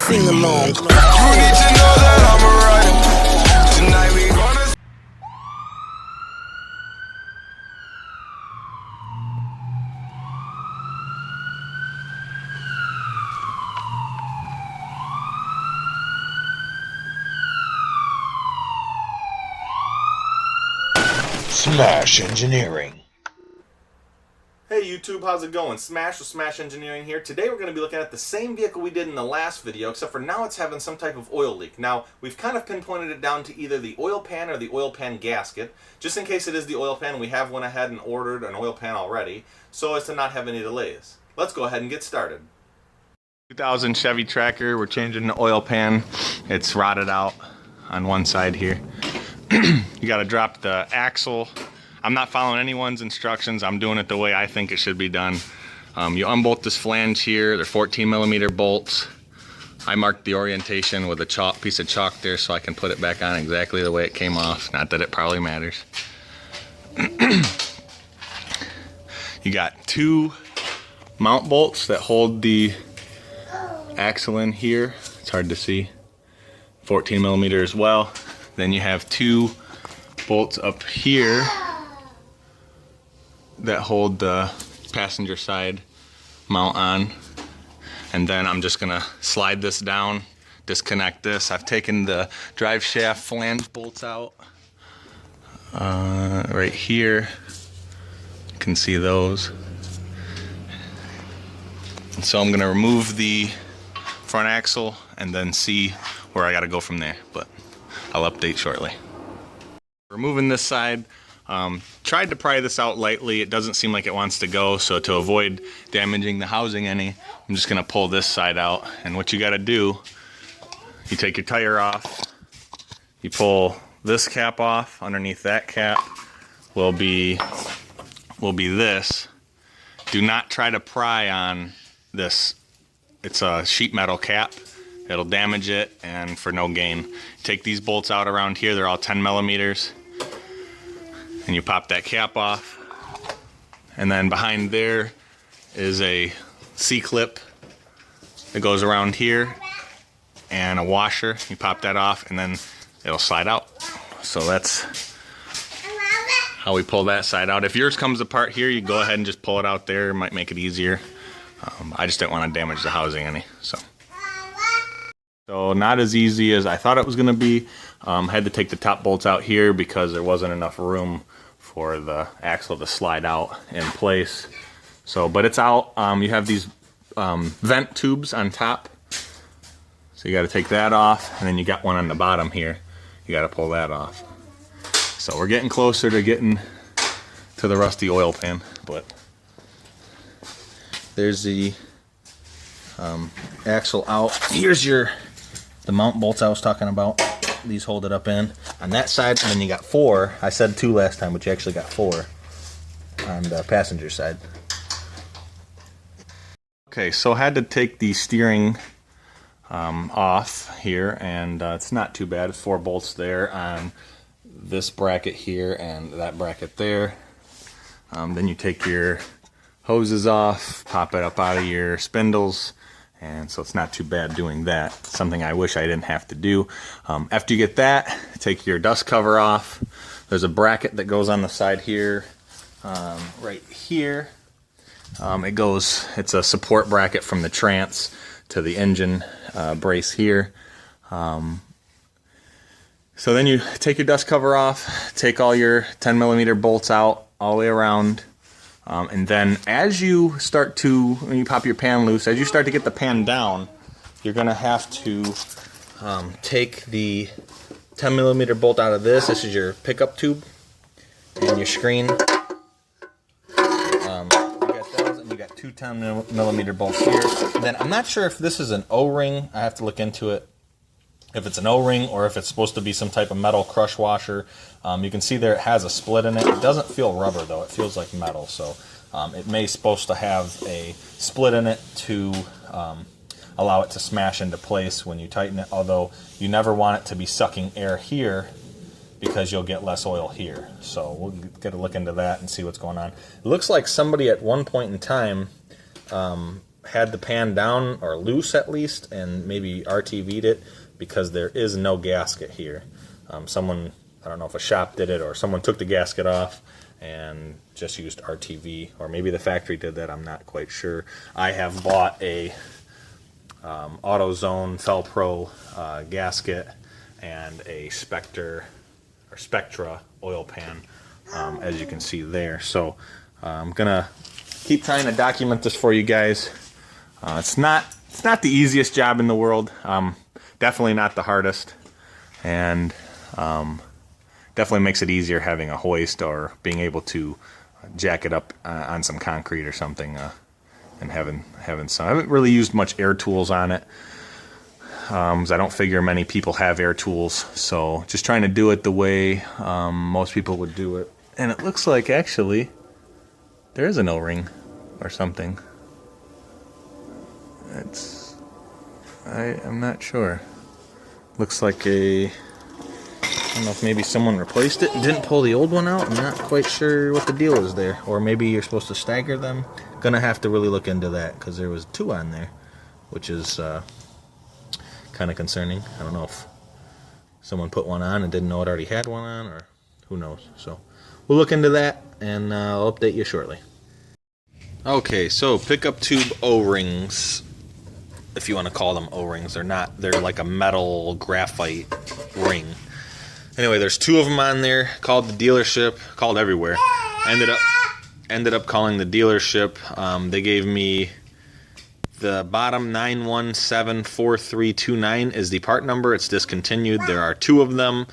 Sing along. You need to know that I'm alright. Tonight we gonna Smash Engineering. Hey YouTube, how's it going? Smash with Smash Engineering here. Today we're going to be looking at the same vehicle we did in the last video, except for now it's having some type of oil leak. Now, we've kind of pinpointed it down to either the oil pan or the oil pan gasket. Just in case it is the oil pan, we have went ahead and ordered an oil pan already, so as to not have any delays. Let's go ahead and get started. 2000 Chevy Tracker, we're changing the oil pan. It's rotted out on one side here. You got to drop the axle. I'm not following anyone's instructions. I'm doing it the way I think it should be done. You unbolt this flange here. They're 14mm bolts. I marked the orientation with a piece of chalk there so I can put it back on exactly the way it came off. Not that it probably matters. You got two mount bolts that hold the axle in here. It's hard to see. 14mm as well. Then you have two bolts up here that hold the passenger side mount on, and then I'm just gonna slide this down, disconnect this. I've taken the drive shaft flange bolts out right here. You can see those. And so I'm gonna remove the front axle and then see where I gotta go from there, but I'll update shortly. Removing this side. Tried to pry this out lightly. It doesn't seem like it wants to go, so to avoid damaging the housing any, I'm just gonna pull this side out. And what you gotta do, you take your tire off, you pull this cap off. Underneath that cap will be this. Do not try to pry on this. It's a sheet metal cap. It'll damage it and for no gain. Take these bolts out around here. They're all 10mm. And you pop that cap off, and then behind there is a C-clip that goes around here and a washer. You pop that off and then it'll slide out. So that's how we pull that side out. If yours comes apart here, you go ahead and just pull it out there. It might make it easier. I just didn't want to damage the housing any. So not as easy as I thought it was going to be. Had to take the top bolts out here because there wasn't enough room for the axle to slide out in place. So, but it's out. You have these vent tubes on top. So you got to take that off, and then you got one on the bottom here. You got to pull that off. So we're getting closer to getting to the rusty oil pan, but there's the axle out. Here's the mount bolts I was talking about. These hold it up in on that side, and then you got four. I said two last time, but you actually got four on the passenger side. Okay, so I had to take the steering off here, and it's not too bad. It's four bolts there on this bracket here and that bracket there. Then you take your hoses off, pop it up out of your spindles. And so it's not too bad doing that. Something I wish I didn't have to do. After you get that, take your dust cover off. There's a bracket that goes on the side here, right here. It's a support bracket from the trans to the engine brace here. So then you take your dust cover off, take all your 10mm bolts out all the way around. And then as you start to, when you pop your pan loose, as you start to get the pan down, you're going to have to take the 10mm bolt out of this. This is your pickup tube and your screen. You got those, and you got two 10mm bolts here. And then I'm not sure if this is an O-ring. I have to look into it. If it's an O-ring or if it's supposed to be some type of metal crush washer. You can see there it has a split in it. It doesn't feel rubber though, it feels like metal. So it may supposed to have a split in it to allow it to smash into place when you tighten it, although you never want it to be sucking air here because you'll get less oil here. So we'll get a look into that and see what's going on. It looks like somebody at one point in time had the pan down or loose at least, and maybe RTV'd it, because there is no gasket here. Someone, I don't know if a shop did it or someone took the gasket off and just used RTV, or maybe the factory did that. I'm not quite sure. I have bought a AutoZone Fel-Pro gasket and a Spectra oil pan, as you can see there. So I'm gonna keep trying to document this for you guys. It's not the easiest job in the world. Definitely not the hardest, and definitely makes it easier having a hoist or being able to jack it up on some concrete or something, and having some. I haven't really used much air tools on it, 'cause I don't figure many people have air tools. So just trying to do it the way most people would do it. And it looks like actually there is an O-ring or something. I'm not sure. Looks like I don't know if maybe someone replaced it and didn't pull the old one out. I'm not quite sure what the deal is there. Or maybe you're supposed to stagger them. Gonna have to really look into that, because there was 2 on there, which is kind of concerning. I don't know if someone put one on and didn't know it already had one on, or who knows. So we'll look into that, and I'll update you shortly. Okay, so pickup tube O-rings, if you want to call them O-rings. They're not. They're like a metal graphite ring. Anyway, there's 2 of them on there. Called the dealership. Called everywhere. Ended up calling the dealership. They gave me the bottom 9174329 is the part number. It's discontinued. There are 2 of them.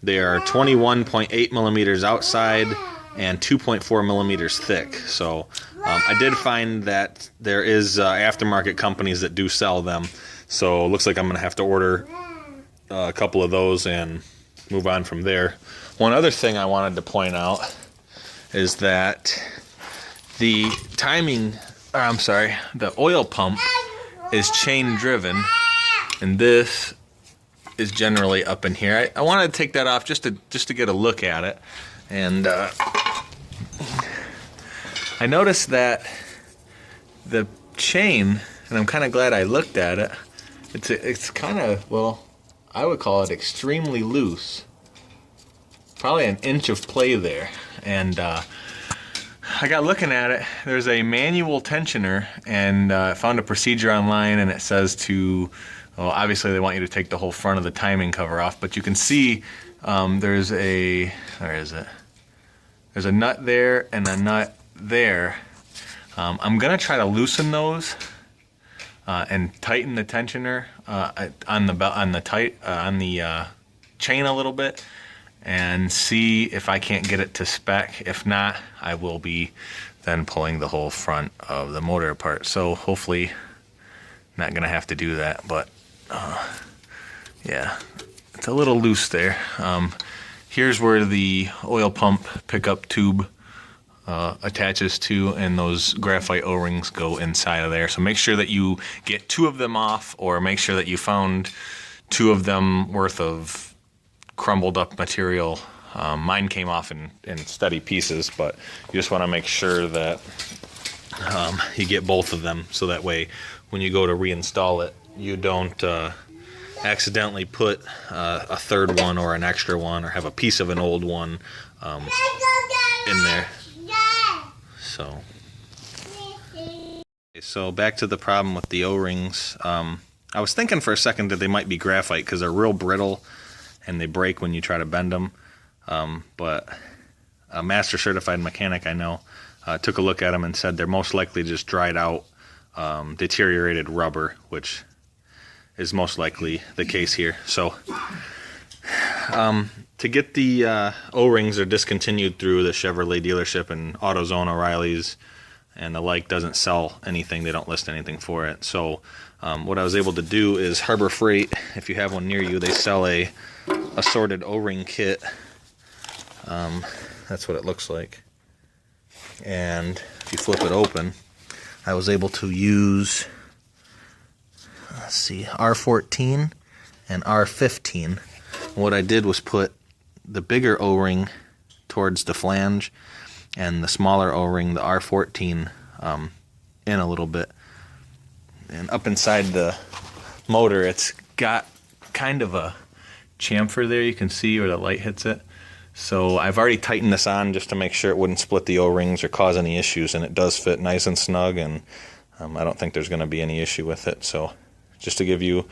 They are 21.8 millimeters outside and 2.4 millimeters thick. So I did find that there is aftermarket companies that do sell them. So it looks like I'm going to have to order a couple of those and move on from there. One other thing I wanted to point out is that the the oil pump is chain driven, and this is generally up in here. I wanted to take that off just to get a look at it, and I noticed that the chain, and I'm kind of glad I looked at it. It's kind of, well, I would call it extremely loose. Probably an inch of play there, and I got looking at it. There's a manual tensioner, and I found a procedure online, and it says to, well, obviously they want you to take the whole front of the timing cover off, but you can see there's a, where is it? There's a nut there and a nut there. I'm gonna try to loosen those and tighten the tensioner on the chain a little bit, and see if I can't get it to spec. If not, I will be then pulling the whole front of the motor apart. So hopefully not gonna have to do that, but yeah, it's a little loose there. Here's where the oil pump pickup tube attaches to, and those graphite O-rings go inside of there. So make sure that you get 2 of them off, or make sure that you found 2 of them worth of crumbled up material. Mine came off in steady pieces, but you just want to make sure that you get both of them, so that way when you go to reinstall it, you don't accidentally put a third one or an extra one, or have a piece of an old one in there. So back to the problem with the O-rings. I was thinking for a second that they might be graphite, because they're real brittle and they break when you try to bend them. But a master certified mechanic I know took a look at them and said they're most likely just dried out, deteriorated rubber, which is most likely the case here. So to get the O-rings are discontinued through the Chevrolet dealership, and AutoZone, O'Reilly's, and the like doesn't sell anything. They don't list anything for it. So what I was able to do is Harbor Freight, if you have one near you, they sell a assorted O-ring kit. That's what it looks like. And if you flip it open, I was able to use, let's see, R14 and R15. What I did was put the bigger O-ring towards the flange, and the smaller O-ring, the R14, in a little bit. And up inside the motor, it's got kind of a chamfer there, you can see where the light hits it. So I've already tightened this on just to make sure it wouldn't split the O-rings or cause any issues, and it does fit nice and snug, and I don't think there's going to be any issue with it. So just to give you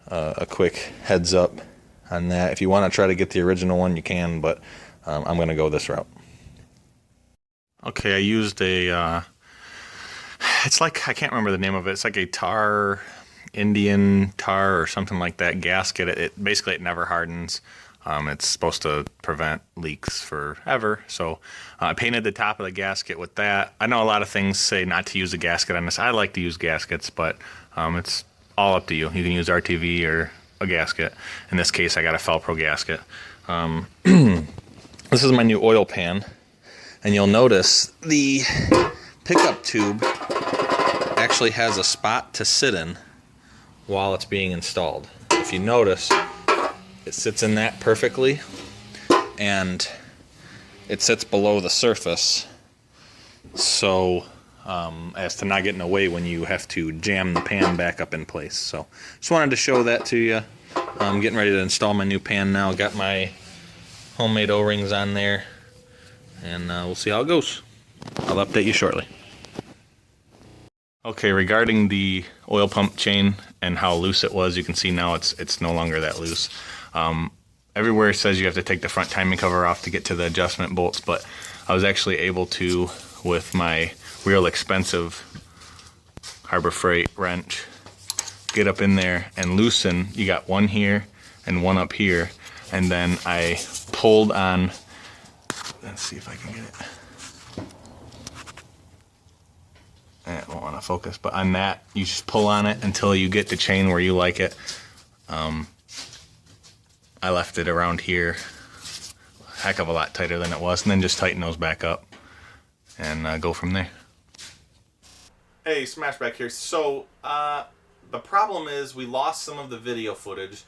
a quick heads up on that. If you want to try to get the original one, you can, but I'm going to go this route. Okay, I used a, it's like, I can't remember the name of it. It's like a Indian tar or something like that gasket. It basically, it never hardens. It's supposed to prevent leaks forever. So I painted the top of the gasket with that. I know a lot of things say not to use a gasket on this. I like to use gaskets, but it's all up to you. You can use RTV or a gasket. In this case, I got a Felpro gasket. This is my new oil pan, and you'll notice the pickup tube actually has a spot to sit in while it's being installed. If you notice, it sits in that perfectly, and it sits below the surface, so as to not get in the way when you have to jam the pan back up in place. So just wanted to show that to you. I'm getting ready to install my new pan now. Got my homemade O-rings on there, and we'll see how it goes. I'll update you shortly. Okay, regarding the oil pump chain and how loose it was, you can see now it's no longer that loose. Everywhere it says you have to take the front timing cover off to get to the adjustment bolts, but I was actually able to, with my real expensive Harbor Freight wrench, get up in there and loosen. You got one here and one up here, and then I pulled on, let's see if I can get it. I don't want to focus, but on that, you just pull on it until you get the chain where you like it. I left it around here, a heck of a lot tighter than it was, and then just tighten those back up and go from there. Hey, Smashback here. So the problem is we lost some of the video footage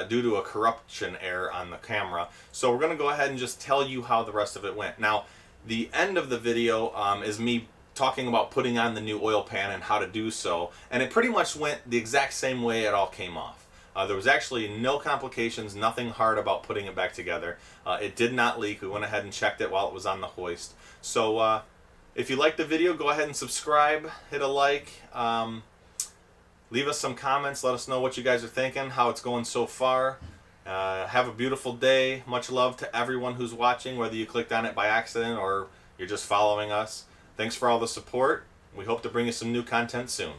due to a corruption error on the camera. So we're going to go ahead and just tell you how the rest of it went. Now, the end of the video is me talking about putting on the new oil pan and how to do so, and it pretty much went the exact same way it all came off. There was actually no complications, nothing hard about putting it back together. It did not leak. We went ahead and checked it while it was on the hoist. So if you liked the video, go ahead and subscribe, hit a like, leave us some comments, let us know what you guys are thinking, how it's going so far. Have a beautiful day. Much love to everyone who's watching, whether you clicked on it by accident or you're just following us. Thanks for all the support. We hope to bring you some new content soon.